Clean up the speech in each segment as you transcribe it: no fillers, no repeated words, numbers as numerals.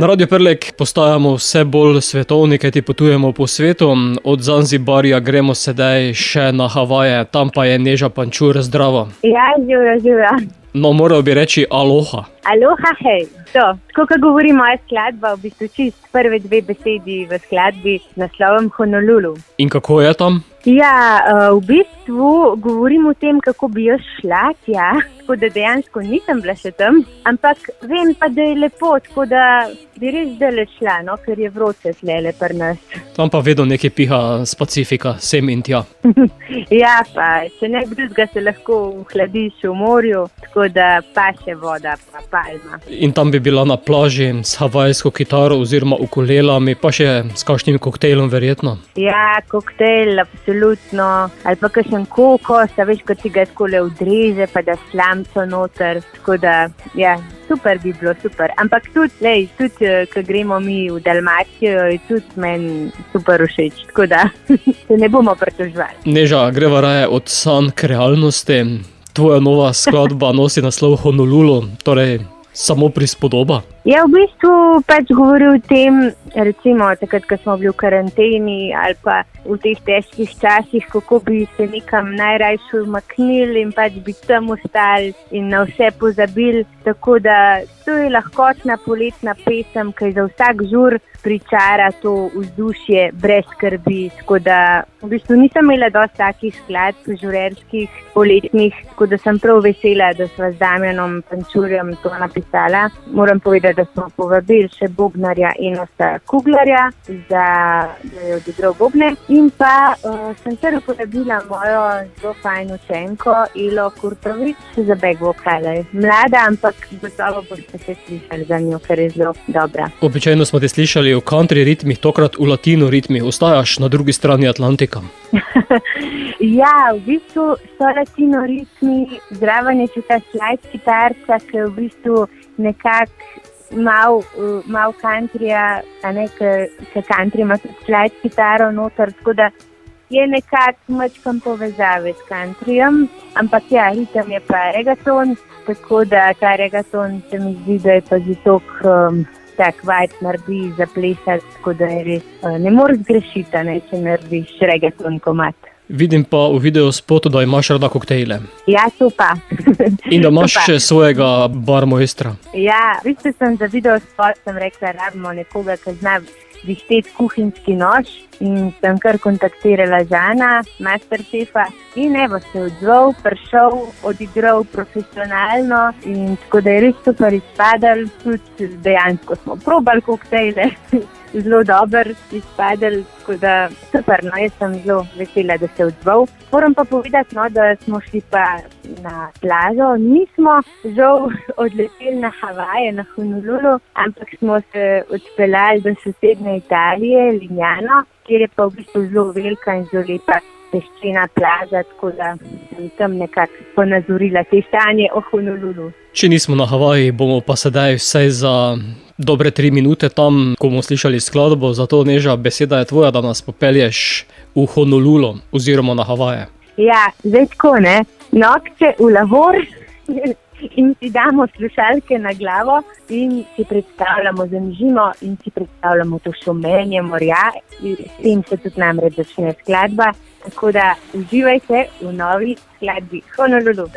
Na Radio Prlek postajamo vse bolj svetovni, kajti potujemo po svetu. Od Zanzibarja gremo sedaj še na Havaje, tam pa je Neža Pančur, zdravo. Ja, živijo. No, moral bi reči aloha. Aloha, hej. To, tako kot govori moja skladba, v bistvu čist prve dve besedi v skladbi z naslovom Honolulu. In kako je tam? Ja, v bistvu govorim o tem, kako bi jaz šla tja, tako da dejansko nisem bila še tam, ampak vem pa, da je lepo, tako da bi res zdaj šla, no, ker je vroče tlele pri nas. Tam pa vedno nekaj piha z Pacifika, sem in tja. Ja, pa če ne drugega se lahko hladiš v morju, tako da pa še voda, pa palma. In tam bi bila na plaži s havajsko kitaro oziroma ukulelami, pa še s kakšnim koktejlom verjetno. Ja, koktejl, absolutno. Ali pa kakšen kokos, a veš, ko ti ga skole odreže, pa da slamco noter. Tako da, ja, super bi bilo, super. Ampak tudi, ko gremo mi v Dalmacijo, je tudi meni super všeč. Tako da, se ne bomo pritoževali. Neža, greva raje od sanj k realnosti. Tvoja nova skladba nosi naslov Honolulu, torej samo prispodoba. Ja, v bistvu pač govori o tem, recimo takrat, ko smo bili v karanteni ali pa v teh težkih časih, kako bi se nekam najrajše umaknili in pač bi tam ostali in na vse pozabili. Tako da to je lahkotna poletna pesem, ki za vsak žur pričara to vzdušje brez skrbi. Tako da v bistvu nisem imela dosti takih skladb žurerskih, poletnih, tako da sem prav vesela, da sva z Damjanom Pančurjem to napisala. Moram povedati, da smo povabili še bobnarja Enosa Kuglarja, da je odigral bobne. In pa sem ter uporabila mojo zelo fajn učenko Ilo Kurtovič za back vokale. Mlada, ampak gotovo boste se slišali za njo, ker je zelo dobra. Običajno smo te slišali v country ritmih, tokrat v latino ritmih. Ostajaš na drugi strani Atlantika. Ja, v bistvu so latino ritmi, zraven je ta slide kitarca, ki je v bistvu nekako mal countryja, a ne, ker country ima tudi slide kitaro noter, tako da je nekako mačkam povezave s countryjem, ampak ja, ritem je pa reggaeton, tako da ta reggaeton se mi zdi, da je pa že tak vibe naredi za plesati, tako da je res, ne moreš zgrešiti, ne, če narediš reggaeton komad. Vidim pa v videospotu, da imaš rada koktejle. Ja, to pa. In da imaš še svojega barmojstra. Ja, v bistvu sem za videospot rekla, rabimo nekoga, ki zna vihteti kuhinjski nož, in sem kar kontaktirala Žana, masterchefa, in evo se odzval, prišel, odigral profesionalno in tako da je res super izpadal, tudi dejansko smo probali koktejle. Zelo dober izpadel, tako da super, no, jaz sem zelo vesela, da se odzval. Moram pa povedati, no, da smo šli pa na plažo, nismo žal odleteli na Havaje, na Honolulu, ampak smo se odpeljali do sosednje Italije, Lignano, kjer je pa v bistvu zelo velika in zelo lepa peščena plaža, tako da sem tam nekako ponazorila te stanje o Honolulu. Če nismo na Havaji, bomo pa sedaj vsaj za dobre 3 minute tam, ko bomo slišali skladbo, zato Neža, beseda je tvoja, da nas popelješ v Honolulu oziroma na Havaje. Ja, zdaj tako, ne, nokče v lavor in si damo slušalke na glavo in si predstavljamo zanižimo in si predstavljamo to šumenje morja, s tem se tudi namreč začne skladba, tako da uživajte v novi skladbi Honolulu.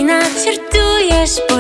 Načrtuješ po